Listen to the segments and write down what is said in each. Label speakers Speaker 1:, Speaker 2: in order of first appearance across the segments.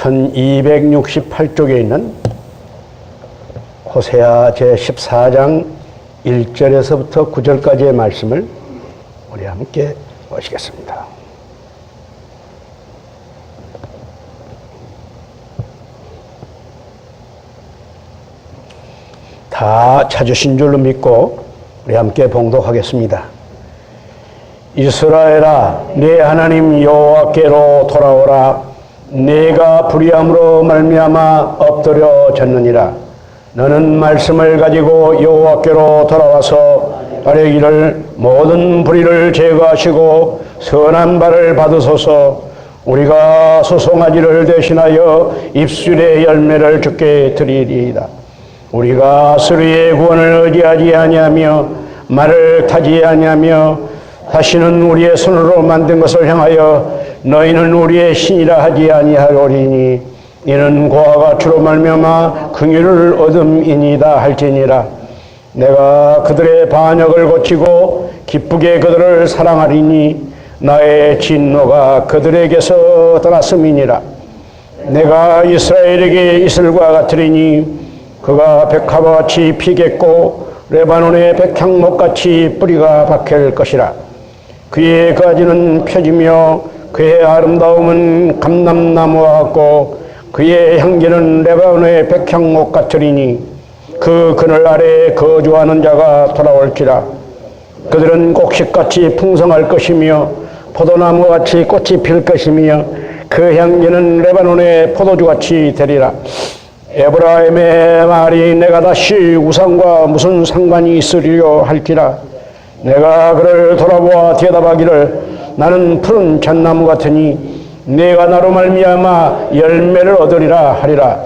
Speaker 1: 1268쪽에 있는 호세아 제14장 1절에서부터 9절까지의 말씀을 우리 함께 보시겠습니다. 다 찾으신 줄로 믿고 우리 함께 봉독하겠습니다. 이스라엘아, 네 하나님 여호와께로 돌아오라. 네가 불의함으로 말미암아 엎드려졌느니라. 너는 말씀을 가지고 여호와께로 돌아와서 아뢰기를 모든 불의를 제거하시고 선한 발을 받으소서. 우리가 소송하지를 대신하여 입술의 열매를 주께 드리리이다. 우리가 스리의 구원을 의지하지 아니하며 말을 타지 아니하며 다시는 우리의 손으로 만든 것을 향하여 너희는 우리의 신이라 하지 아니하오리니 이는 고아가 주로 말미암아 긍휼을 얻음이니이다 할지니라. 내가 그들의 반역을 고치고 기쁘게 그들을 사랑하리니 나의 진노가 그들에게서 떠났음이니라. 내가 이스라엘에게 이슬과 같으리니 그가 백합과 같이 피겠고 레바논의 백향목같이 뿌리가 박힐 것이라. 그의 가지는 펴지며 그의 아름다움은 감람나무와 같고 그의 향기는 레바논의 백향목 같으리니 그 그늘 아래에 거주하는 자가 돌아올지라. 그들은 곡식같이 풍성할 것이며 포도나무같이 꽃이 필 것이며 그 향기는 레바논의 포도주같이 되리라. 에브라임의 말이 내가 다시 우상과 무슨 상관이 있으리요 할지라. 내가 그를 돌아보아 대답하기를 나는 푸른 잣나무 같으니 내가 나로 말미암아 열매를 얻으리라 하리라.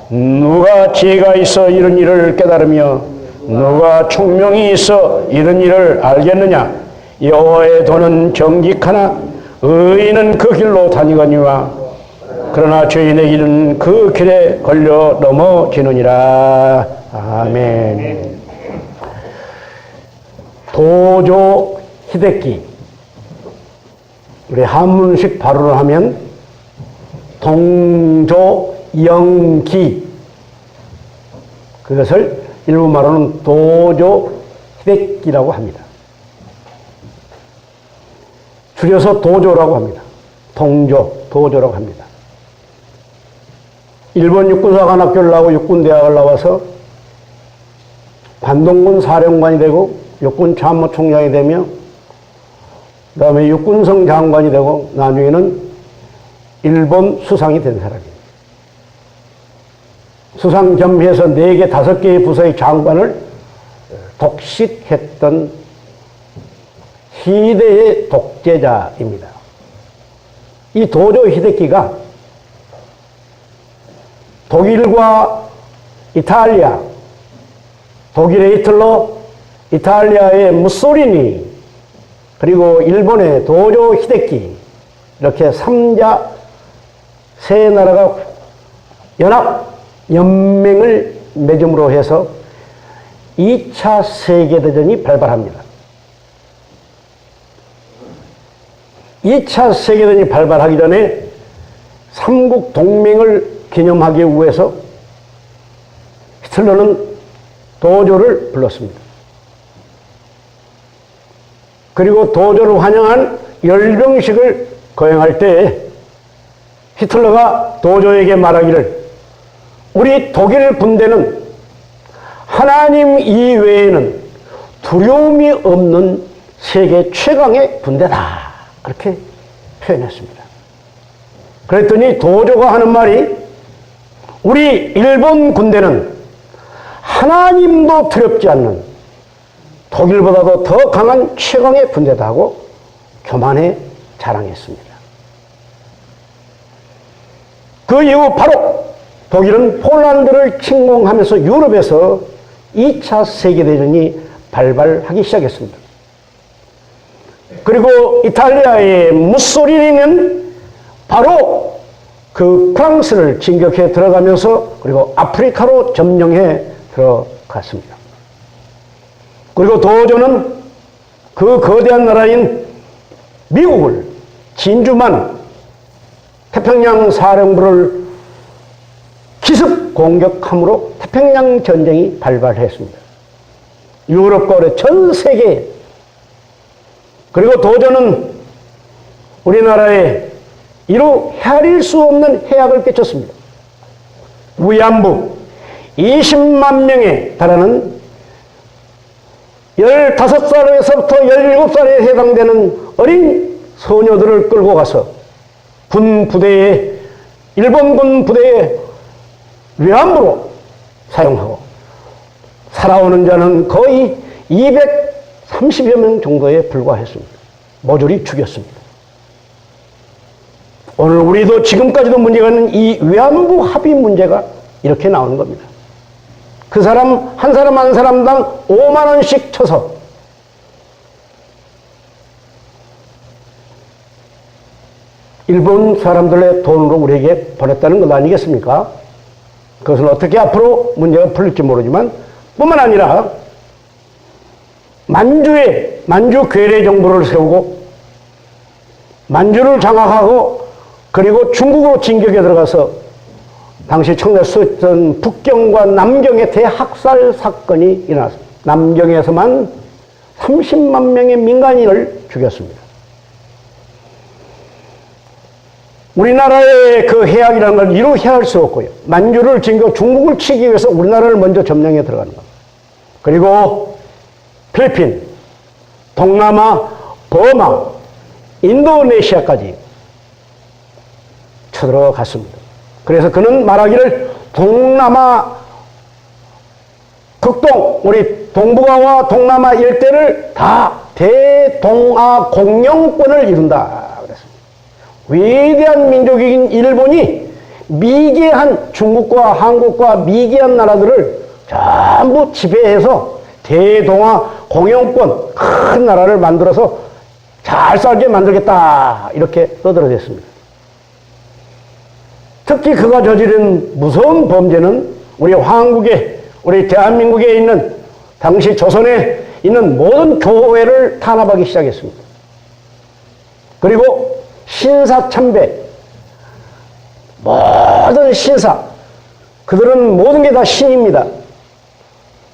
Speaker 1: 누가 지혜가 있어 이런 일을 깨달으며 누가 총명이 있어 이런 일을 알겠느냐. 여호와의 도는 정직하나 의인은 그 길로 다니거니와 그러나 죄인의 길은 그 길에 걸려 넘어지느니라. 아멘. 도조 히데키, 우리 한문식 발음을 하면 동조영기, 그것을 일본말로는 도조 히데키라고 합니다. 줄여서 도조라고 합니다. 도조라고 합니다. 일본 육군사관학교를 나오고 육군대학을 나와서 관동군 사령관이 되고 육군 참모총장이 되며 그 다음에 육군성 장관이 되고 나중에는 일본 수상이 된 사람이에요. 수상 겸해서 4개, 5개의 부서의 장관을 독식했던 시대의 독재자입니다. 이 도조 히데키가 독일과 이탈리아, 독일의 히틀러, 이탈리아의 무솔리니, 그리고 일본의 도조 히데키, 이렇게 3자 세 나라가 연맹을 맺음으로 해서 2차 세계대전이 발발합니다. 2차 세계대전이 발발하기 전에 삼국 동맹을 기념하기 위해서 히틀러는 도조를 불렀습니다. 그리고 도조를 환영한 열병식을 거행할 때 히틀러가 도조에게 말하기를 우리 독일 군대는 하나님 이외에는 두려움이 없는 세계 최강의 군대다. 그렇게 표현했습니다. 그랬더니 도조가 하는 말이 우리 일본 군대는 하나님도 두렵지 않는 독일보다도 더 강한 최강의 군대다 하고 교만해 자랑했습니다. 그 이후 바로 독일은 폴란드를 침공하면서 유럽에서 2차 세계대전이 발발하기 시작했습니다. 그리고 이탈리아의 무솔리니는 바로 그 프랑스를 진격해 들어가면서 그리고 아프리카로 점령해 들어갔습니다. 그리고 도조는 그 거대한 나라인 미국을 진주만 태평양 사령부를 기습 공격함으로 태평양 전쟁이 발발했습니다. 유럽과 전 세계에. 그리고 도전은 우리나라에 이루 헤아릴 수 없는 해악을 끼쳤습니다. 위안부 20만 명에 달하는 15살에서부터 17살에 해당되는 어린 소녀들을 끌고 가서 일본군 부대에 위안부로 사용하고 살아오는 자는 거의 230여 명 정도에 불과했습니다. 모조리 죽였습니다. 오늘 우리도 지금까지도 문제가 있는 이 위안부 합의 문제가 이렇게 나오는 겁니다. 그 사람 한 사람당 5만 원씩 쳐서 일본 사람들의 돈으로 우리에게 보냈다는 것 아니겠습니까? 그것은 어떻게 앞으로 문제가 풀릴지 모르지만 뿐만 아니라 만주 괴뢰 정부를 세우고 만주를 장악하고 그리고 중국으로 진격에 들어가서 당시 청래수했던 북경과 남경의 대학살 사건이 일어났습니다. 남경에서만 30만 명의 민간인을 죽였습니다. 우리나라의 그 해악이라는 걸 이루 헤아릴 수 없고요. 만주를 진격 중국을 치기 위해서 우리나라를 먼저 점령해 들어가는 겁니다. 그리고 필리핀, 동남아, 버마, 인도네시아까지 쳐들어갔습니다. 그래서 그는 말하기를 동남아 극동, 우리 동북아와 동남아 일대를 다 대동아 공영권을 이룬다 그랬습니다. 위대한 민족인 일본이 미개한 중국과 한국과 미개한 나라들을 전부 지배해서 대동아 공영권 큰 나라를 만들어서 잘 살게 만들겠다 이렇게 떠들어댔습니다. 특히 그가 저지른 무서운 범죄는 우리 대한민국에 있는 당시 조선에 있는 모든 교회를 탄압하기 시작했습니다. 그리고 신사참배, 모든 신사, 그들은 모든 게 다 신입니다.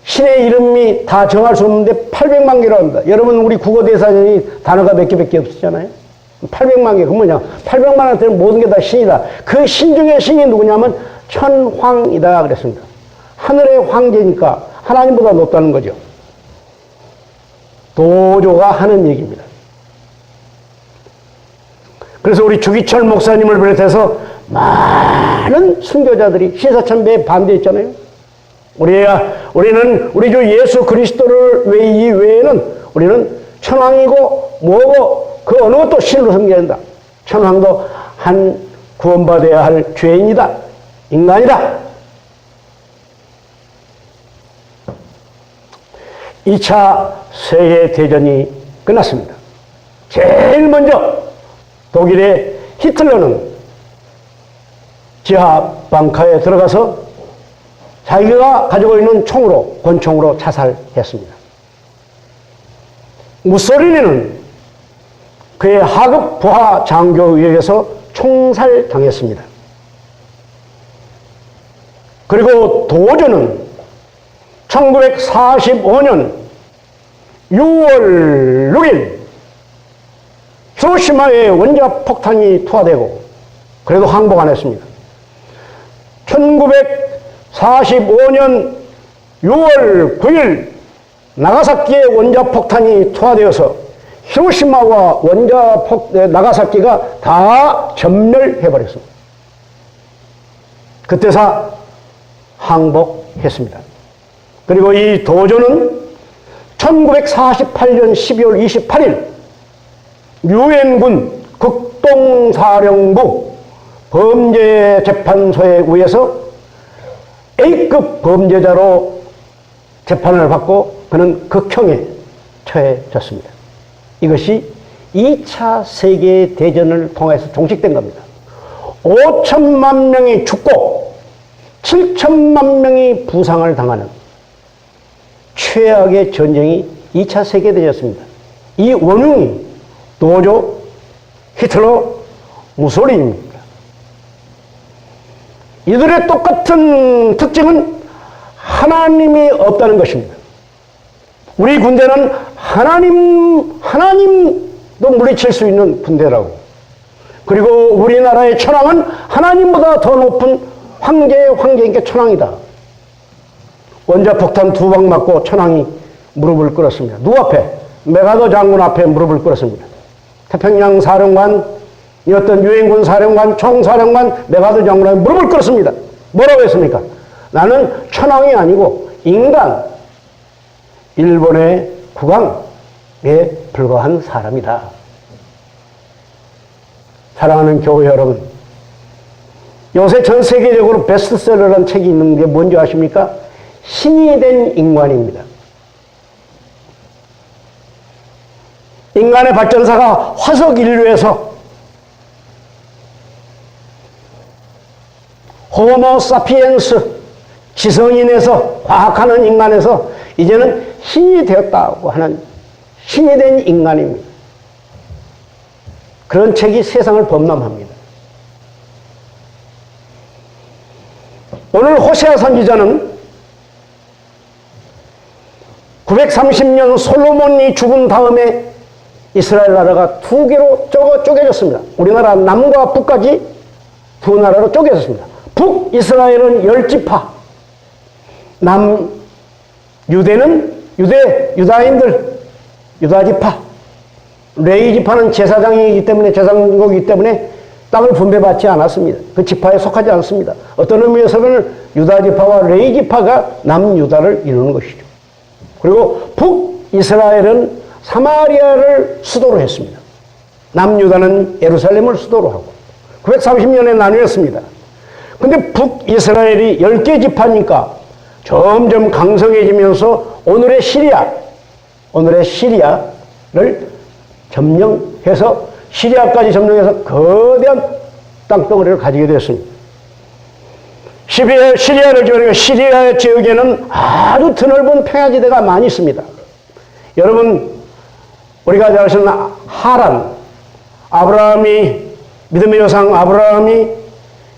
Speaker 1: 신의 이름이 다 정할 수 없는데 800만 개라고 합니다. 여러분 우리 국어대사전이 단어가 몇 개밖에 없었잖아요. 800만 개, 그 뭐냐? 800만한테는 모든 게 다 신이다. 그 신 중에 신이 누구냐면 천황이다 그랬습니다. 하늘의 황제니까 하나님보다 높다는 거죠. 도조가 하는 얘기입니다. 그래서 우리 주기철 목사님을 비롯해서 많은 순교자들이 신사참배에 반대했잖아요. 우리는 우리 주 예수 그리스도를 이외에는 우리는 천황이고 뭐고 그 어느 것도 신으로 섬겨야 된다. 천황도 한 구원받아야 할 죄인이다. 인간이다. 2차 세계대전이 끝났습니다. 제일 먼저 독일의 히틀러는 지하 방카에 들어가서 자기가 가지고 있는 권총으로 자살했습니다. 무소리니는 그의 하급 부하 장교에 의해서 총살당했습니다. 그리고 도조는 1945년 6월 6일 히로시마에 원자폭탄이 투하되고 그래도 항복 안 했습니다. 1945년 6월 9일 나가사키에 원자폭탄이 투하되어서 히로시마와 나가사키가 다 전멸해버렸습니다. 그때서 항복했습니다. 그리고 이 도조는 1948년 12월 28일 유엔군 극동사령부 범죄재판소에 의해서 A급 범죄자로 재판을 받고 그는 극형에 처해졌습니다. 이것이 2차 세계대전을 통해서 종식된 겁니다. 5천만 명이 죽고 7천만 명이 부상을 당하는 최악의 전쟁이 2차 세계대전이었습니다. 이 원흉이 도조, 히틀러, 무솔리니입니다. 이들의 똑같은 특징은 하나님이 없다는 것입니다. 우리 군대는 하나님도 물리칠 수 있는 군대라고. 그리고 우리나라의 천황은 하나님보다 더 높은 황제니까 천황이다. 원자폭탄 2방 맞고 천황이 무릎을 꿇었습니다. 누구 앞에? 메가더 장군 앞에 무릎을 꿇었습니다. 태평양 사령관이었던 유엔군 사령관, 총사령관 메가더 장군 앞에 무릎을 꿇었습니다. 뭐라고 했습니까? 나는 천황이 아니고 인간, 일본의 국왕에 불과한 사람이다. 사랑하는 교회 여러분, 요새 전 세계적으로 베스트셀러라는 책이 있는 게 뭔지 아십니까? 신이 된 인간입니다. 인간의 발전사가 화석 인류에서 호모 사피엔스, 지성인에서 과학하는 인간에서 이제는 신이 되었다고 하는 신이 된 인간입니다. 그런 책이 세상을 범람합니다. 오늘 호세아 선지자는 930년 솔로몬이 죽은 다음에 이스라엘 나라가 2개로 쪼개졌습니다. 우리나라 남과 북까지 2 나라로 쪼개졌습니다. 북이스라엘은 10지파, 남유대는 유다인들, 유다지파, 레위지파는 제사장이기 때문에, 제사장국이기 때문에 땅을 분배받지 않았습니다. 그 지파에 속하지 않습니다. 어떤 의미에서는 유다지파와 레위지파가 남유다를 이루는 것이죠. 그리고 북이스라엘은 사마리아를 수도로 했습니다. 남유다는 예루살렘을 수도로 하고 930년에 나뉘었습니다. 근데 북이스라엘이 10개 지파니까 점점 강성해지면서 오늘의 시리아를 점령해서 시리아까지 점령해서 거대한 땅덩어리를 가지게 되었습니다. 시리아 지역에는 아주 드넓은 평야지대가 많이 있습니다. 여러분, 우리가 잘 아시는 하란, 믿음의 조상 아브라함이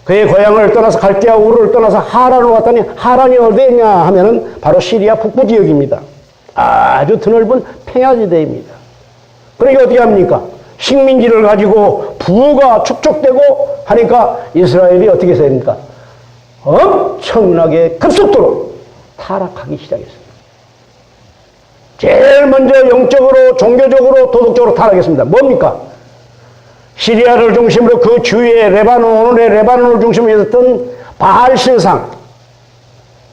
Speaker 1: 그의 고향을 떠나서 갈대아 우르를 떠나서 하란으로 왔더니 하란이 어디에 있냐 하면은 바로 시리아 북부 지역입니다. 아주 드넓은 평야지대입니다. 그러니까 어떻게 합니까? 식민지를 가지고 부가 축적되고 하니까 이스라엘이 어떻게 해야 됩니까? 엄청나게 급속도로 타락하기 시작했습니다. 제일 먼저 영적으로, 종교적으로, 도덕적으로 타락했습니다. 뭡니까? 시리아를 중심으로 그 주위에 오늘의 레바논을 중심으로 있었던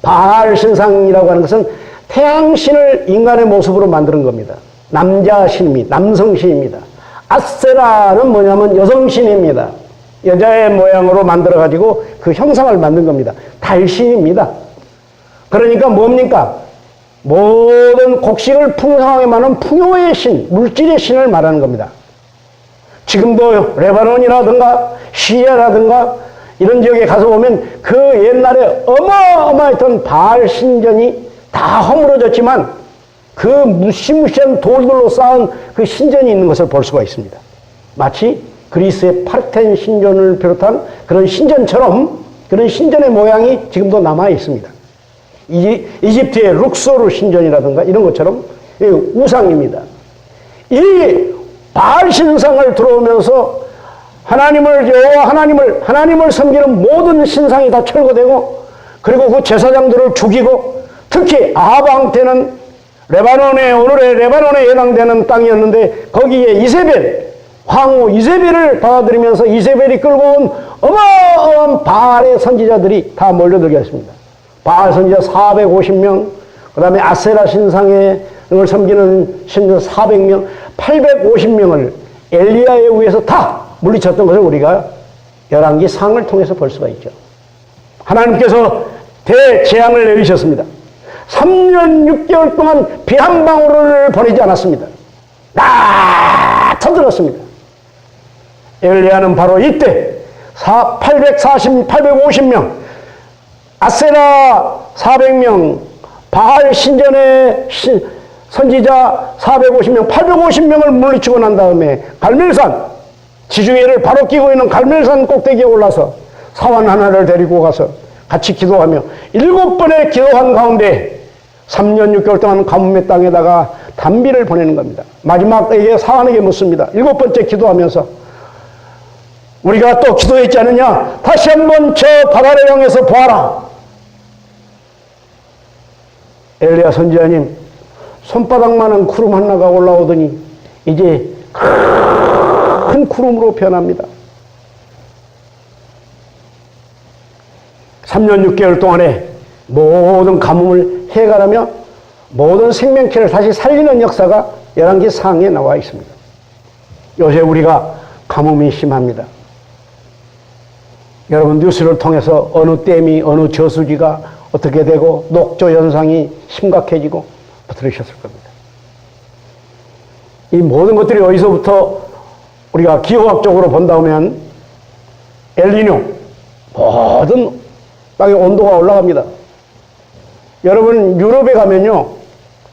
Speaker 1: 바알신상이라고 하는 것은 태양신을 인간의 모습으로 만드는 겁니다. 남자신입니다. 남성신입니다. 아세라는 뭐냐면 여성신입니다. 여자의 모양으로 만들어가지고 그 형상을 만든 겁니다. 달신입니다. 그러니까 뭡니까? 모든 곡식을 풍성하게 만든 풍요의 신, 물질의 신을 말하는 겁니다. 지금도 레바논이라든가 시리아라든가 이런 지역에 가서 보면 그 옛날에 어마어마했던 바알 신전이 다 허물어졌지만 그 무시무시한 돌들로 쌓은 그 신전이 있는 것을 볼 수가 있습니다. 마치 그리스의 파르텐 신전을 비롯한 그런 신전처럼 그런 신전의 모양이 지금도 남아 있습니다. 이집트의 룩소르 신전이라든가 이런 것처럼 우상입니다. 이 바알 신상을 들어오면서 하나님을 섬기는 모든 신상이 다 철거되고 그리고 그 제사장들을 죽이고 특히 아합 때는 오늘의 레바논에 해당되는 땅이었는데 거기에 황후 이세벨을 받아들이면서 이세벨이 끌고 온 어마어마한 바알의 선지자들이 다 몰려들게 했습니다. 바알 선지자 450명, 그 다음에 아세라 신상을 섬기는 신자 400명, 850명을 엘리야에 의해서 다 물리쳤던 것을 우리가 열왕기 상을 통해서 볼 수가 있죠. 하나님께서 대재앙을 내리셨습니다. 3년 6개월 동안 비 한 방울을 보내지 않았습니다. 다 터들었습니다. 엘리야는 바로 이때 850명, 아세라 400명, 바알 신전의 선지자 450명, 850명을 물리치고 난 다음에 갈멜산, 지중해를 바로 끼고 있는 갈멜산 꼭대기에 올라서 사환 하나를 데리고 가서 같이 기도하며 7번의 기도한 가운데 3년 6개월 동안 가뭄의 땅에다가 단비를 보내는 겁니다. 마지막에 사환에게 묻습니다. 7번째 기도하면서 우리가 또 기도했지 않느냐? 다시 한번 저 바다를 향해서 보아라. 엘리야 선지자님, 손바닥만한 구름 하나가 올라오더니 이제 큰 구름으로 변합니다. 3년 6개월 동안에 모든 가뭄을 해결하며 모든 생명체를 다시 살리는 역사가 열왕기 상에 나와 있습니다. 요새 우리가 가뭄이 심합니다. 여러분 뉴스를 통해서 어느 댐이 어느 저수지가 어떻게 되고 녹조 현상이 심각해지고 들으셨을 겁니다. 이 모든 것들이 어디서부터 우리가 기후학적으로 본다면 엘니뇨, 모든 땅의 온도가 올라갑니다. 여러분 유럽에 가면요,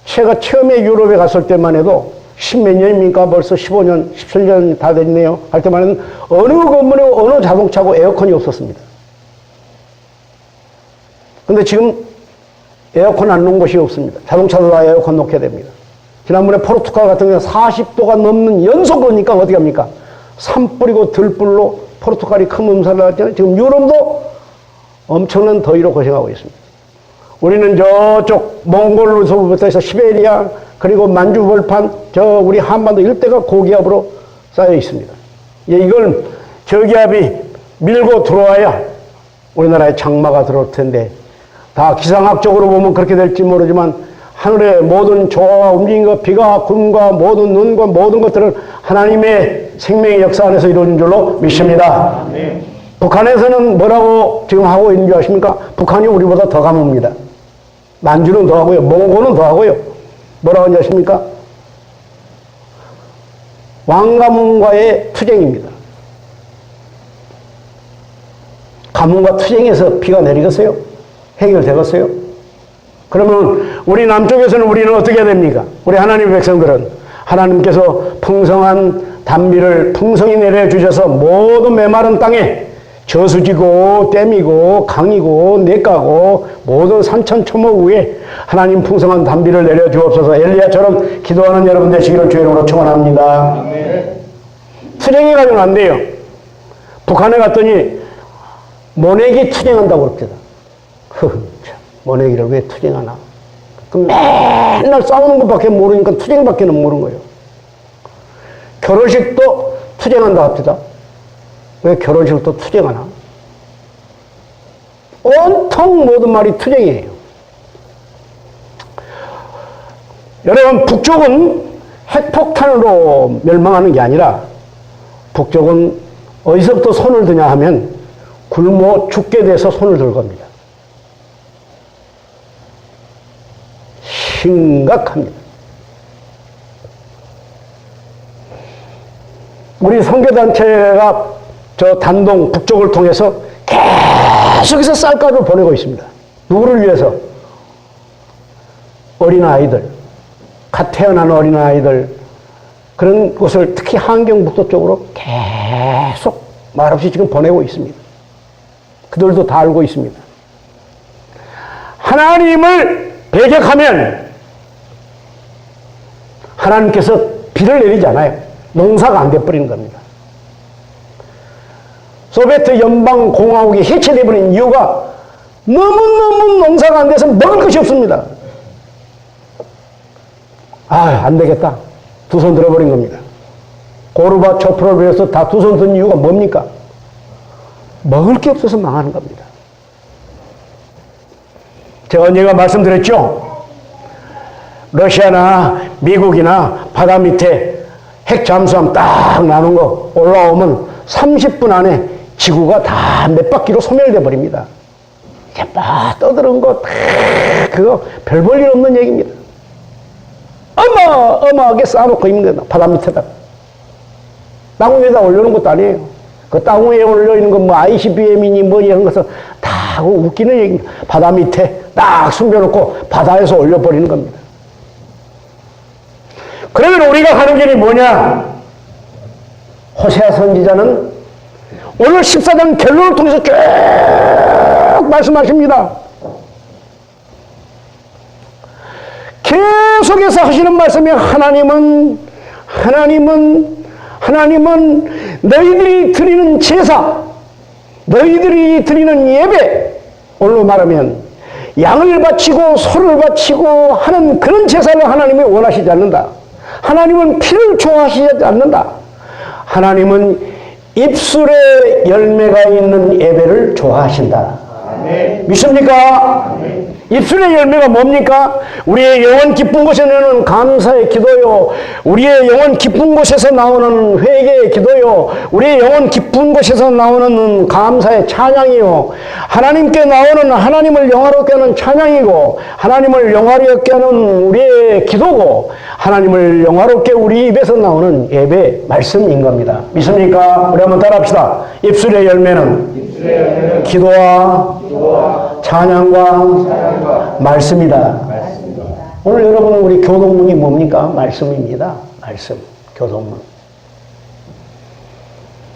Speaker 1: 제가 처음에 유럽에 갔을 때만 해도 10몇 년입니까? 벌써 15년, 17년 다 됐네요. 할 때만 해도 어느 건물에 어느 자동차고 에어컨이 없었습니다. 근데 지금 에어컨 안 놓은 곳이 없습니다. 자동차도 다 에어컨 놓게 됩니다. 지난번에 포르투갈 같은 경우는 40도가 넘는 연속으로니까 어떻게 합니까? 산 뿌리고 들불로 포르투갈이 큰 음사를 하잖아요. 지금 유럽도 엄청난 더위로 고생하고 있습니다. 우리는 저쪽 몽골로서부터 해서 시베리아 그리고 만주 벌판 저 우리 한반도 일대가 고기압으로 쌓여 있습니다. 이걸 저기압이 밀고 들어와야 우리나라에 장마가 들어올 텐데 다 기상학적으로 보면 그렇게 될지 모르지만 하늘의 모든 조화가 움직인 것, 비가 구름과 모든 눈과 모든 것들은 하나님의 생명의 역사 안에서 이루어진 줄로 믿습니다. 네. 북한에서는 뭐라고 지금 하고 있는 줄 아십니까? 북한이 우리보다 더 가뭅니다. 만주는 더 하고요. 몽고는 더 하고요. 뭐라고 하는지 아십니까? 왕가문과의 투쟁입니다. 가문과 투쟁해서 비가 내리겠어요? 해결되겠어요? 그러면 우리 남쪽에서는 우리는 어떻게 해야 됩니까? 우리 하나님의 백성들은 하나님께서 풍성한 단비를 풍성히 내려주셔서 모든 메마른 땅에 저수지고 댐이고 강이고 냇가고 모든 산천초목 위에 하나님 풍성한 단비를 내려주옵소서. 엘리야처럼 기도하는 여러분 되시기를 주의 이름으로 축원합니다. 투쟁이 가지고는 안 돼요. 북한에 갔더니 모내기 투쟁한다고 그럽니다. 모내기를 왜 투쟁하나? 맨날 싸우는 것밖에 모르니까 투쟁밖에는 모르는 거예요. 결혼식도 투쟁한다 합니다. 왜 결혼식을 또 투쟁하나? 온통 모든 말이 투쟁이에요. 여러분, 북쪽은 핵폭탄으로 멸망하는 게 아니라 북쪽은 어디서부터 손을 드냐 하면 굶어 죽게 돼서 손을 들 겁니다. 심각합니다. 우리 선교단체가 저 단동 북쪽을 통해서 계속해서 쌀가루를 보내고 있습니다. 누구를 위해서? 어린아이들, 갓 태어난 어린아이들, 그런 곳을 특히 한경북도 쪽으로 계속 말없이 지금 보내고 있습니다. 그들도 다 알고 있습니다. 하나님을 배격하면 하나님께서 비를 내리지 않아요. 농사가 안 돼버리는 겁니다. 소비에트 연방공화국이 해체되어버린 이유가 너무너무 농사가 안 돼서 먹을 것이 없습니다. 안 되겠다. 두 손 들어버린 겁니다. 고르바초프를 위해서 다 두 손 든 이유가 뭡니까? 먹을 게 없어서 망하는 겁니다. 제가 언젠가 말씀드렸죠? 러시아나 미국이나 바다 밑에 핵 잠수함 딱 나눈 거 올라오면 30분 안에 지구가 다 몇 바퀴로 소멸돼 버립니다. 이제 막 떠드는 거 그거 별 볼 일 없는 얘기입니다. 어마어마하게 쌓아놓고 있는 거다. 바다 밑에다가. 땅 위에다 올려놓은 것도 아니에요. 그 땅 위에 올려있는 건 뭐 ICBM이니 뭐 이런 것은 다 웃기는 얘기입니다. 바다 밑에 딱 숨겨놓고 바다에서 올려버리는 겁니다. 그러면 우리가 가는 길이 뭐냐? 호세아 선지자는 오늘 14장 결론을 통해서 쭉 말씀하십니다. 계속해서 하시는 말씀이 하나님은 너희들이 드리는 제사, 너희들이 드리는 예배, 오늘로 말하면 양을 바치고 소를 바치고 하는 그런 제사를 하나님이 원하시지 않는다. 하나님은 피를 좋아하시지 않는다. 하나님은 입술에 열매가 있는 예배를 좋아하신다. 아멘. 믿습니까? 아멘. 입술의 열매가 뭡니까? 우리의 영혼 기쁜 곳에 나오는 감사의 기도요. 우리의 영혼 기쁜 곳에서 나오는 회개의 기도요. 우리의 영혼 기쁜 곳에서 나오는 감사의 찬양이요. 하나님께 나오는 하나님을 영화롭게 하는 찬양이고, 하나님을 영화롭게 하는 우리의 기도고, 하나님을 영화롭게 우리 입에서 나오는 예배 말씀인 겁니다. 믿습니까? 우리 한번 따라합시다. 입술의 열매는 기도와 찬양과 말씀이다. 오늘 여러분 우리 교동문이 뭡니까? 말씀입니다. 말씀, 교동문.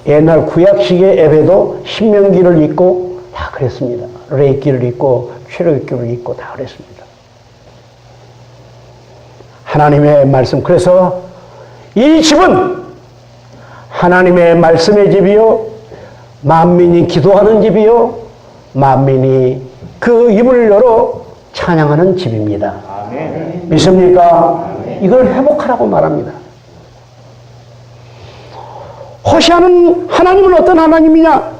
Speaker 1: 옛날 구약식의 예배도 신명기를 읽고 다 그랬습니다. 레위기를 읽고 출애굽기를 읽고 다 그랬습니다. 하나님의 말씀. 그래서 이 집은 하나님의 말씀의 집이요, 만민이 기도하는 집이요, 만민이 그 입을 열어 찬양하는 집입니다. 아멘. 믿습니까? 아멘. 이걸 회복하라고 말합니다. 호시아는 하나님은 어떤 하나님이냐?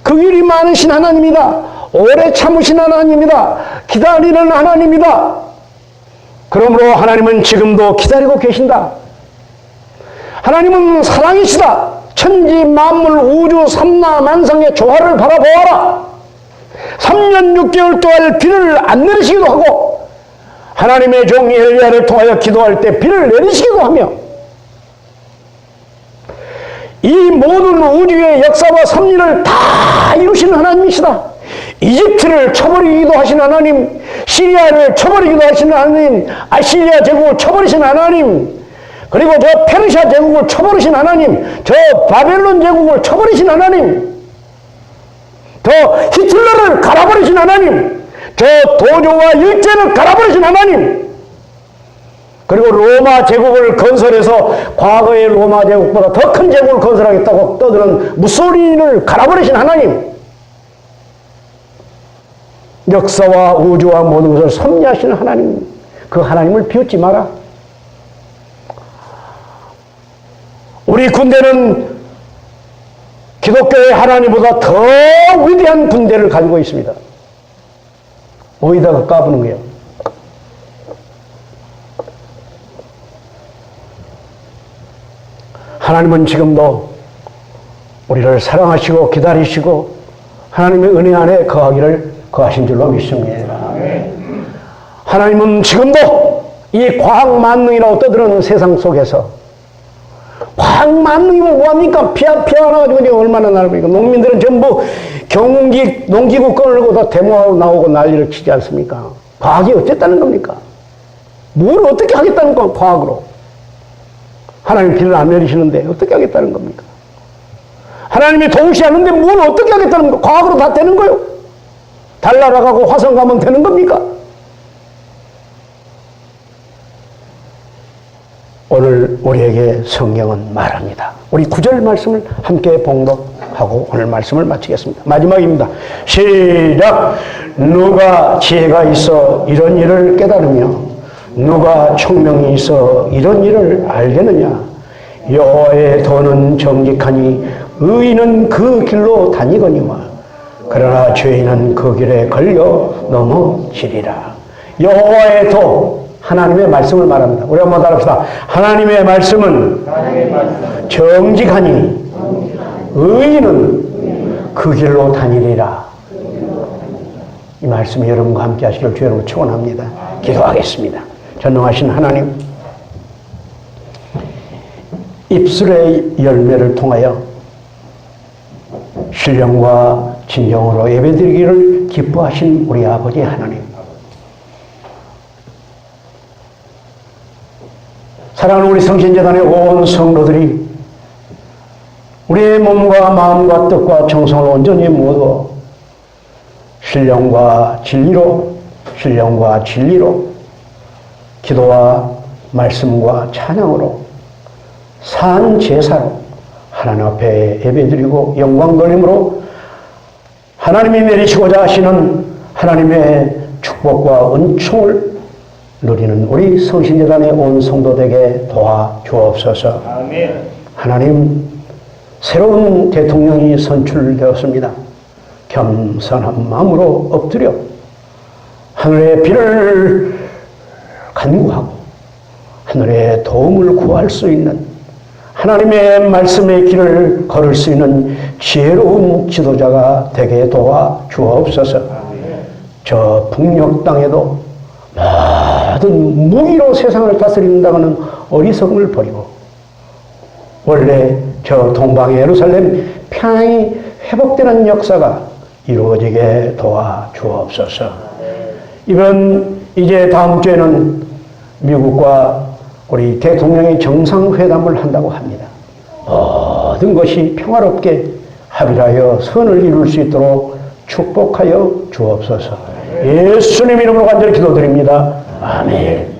Speaker 1: 긍휼이 많으신 하나님이다. 오래 참으신 하나님이다. 기다리는 하나님이다. 그러므로 하나님은 지금도 기다리고 계신다. 하나님은 사랑이시다. 천지 만물 우주 삼라만상의 조화를 바라보아라. 3년 6개월 동안 비를 안 내리시기도 하고, 하나님의 종 엘리야를 통하여 기도할 때 비를 내리시기도 하며, 이 모든 우주의 역사와 섭리를 다 이루시는 하나님이시다. 이집트를 쳐버리기도 하신 하나님, 시리아를 쳐버리기도 하신 하나님, 아시리아 제국을 쳐버리신 하나님, 그리고 저 페르시아 제국을 쳐버리신 하나님, 저 바벨론 제국을 쳐버리신 하나님, 저 히틀러를 갈아버리신 하나님, 저 도조와 일제를 갈아버리신 하나님, 그리고 로마 제국을 건설해서 과거의 로마 제국보다 더 큰 제국을 건설하겠다고 떠드는 무솔리니를 갈아버리신 하나님, 역사와 우주와 모든 것을 섭리하시는 하나님, 그 하나님을 비웃지 마라. 우리 군대는 기독교의 하나님보다 더 위대한 군대를 가지고 있습니다. 어디다가 까부는 거예요? 하나님은 지금도 우리를 사랑하시고 기다리시고 하나님의 은혜 안에 거하신 줄로 믿습니다. 하나님은 지금도 이 과학 만능이라고 떠드는 세상 속에서, 과학 만능이면 뭐합니까? 피아나가지고 얼마나 날입니까? 농민들은 전부 농기구 끌고 다 데모하고 나오고 난리를 치지 않습니까? 과학이 어쨌다는 겁니까? 뭘 어떻게 하겠다는 거, 과학으로. 하나님 비를 안 내리시는데 어떻게 하겠다는 겁니까? 하나님이 도우시 않는데 뭘 어떻게 하겠다는 겁니까? 과학으로 다 되는 거요? 달 날아가고 화성 가면 되는 겁니까? 오늘 우리에게 성경은 말합니다. 우리 9절 말씀을 함께 봉독하고 오늘 말씀을 마치겠습니다. 마지막입니다. 시작! 누가 지혜가 있어 이런 일을 깨달으며 누가 총명이 있어 이런 일을 알겠느냐? 여호와의 도는 정직하니 의인은 그 길로 다니거니와 그러나 죄인은 그 길에 걸려 넘어지리라. 여호와의 도, 하나님의 말씀을 말합니다. 우리 한번 따라합시다. 하나님의 말씀은 정직하니 의인은 그 길로 다니리라. 이 말씀이 여러분과 함께 하시길 주 여러분 축원합니다. 기도하겠습니다. 전능하신 하나님, 입술의 열매를 통하여 신령과 진정으로 예배드리기를 기뻐하신 우리 아버지 하나님, 사랑하는 우리 성신재단의 온 성도들이 우리의 몸과 마음과 뜻과 정성을 온전히 모두 신령과 진리로 기도와 말씀과 찬양으로 산 제사로 하나님 앞에 예배드리고 영광 돌림으로 하나님이 내리시고자 하시는 하나님의 축복과 은총을 누리는 우리 성신재단의 온 성도되게 도와주옵소서.
Speaker 2: 아멘.
Speaker 1: 하나님, 새로운 대통령이 선출되었습니다. 겸손한 마음으로 엎드려 하늘의 비를 간구하고 하늘의 도움을 구할 수 있는 하나님의 말씀의 길을 걸을 수 있는 지혜로운 지도자가 되게 도와주옵소서. 저 북녘 땅에도 모든 무기로 세상을 다스린다는 어리석음을 버리고 원래 저 동방 예루살렘 평양이 회복되는 역사가 이루어지게 도와주옵소서. 이제 다음 주에는 미국과 우리 대통령이 정상회담을 한다고 합니다. 모든 것이 평화롭게 합의하여 선을 이룰 수 있도록 축복하여 주옵소서. 예수님 이름으로 간절히 기도드립니다. 아멘.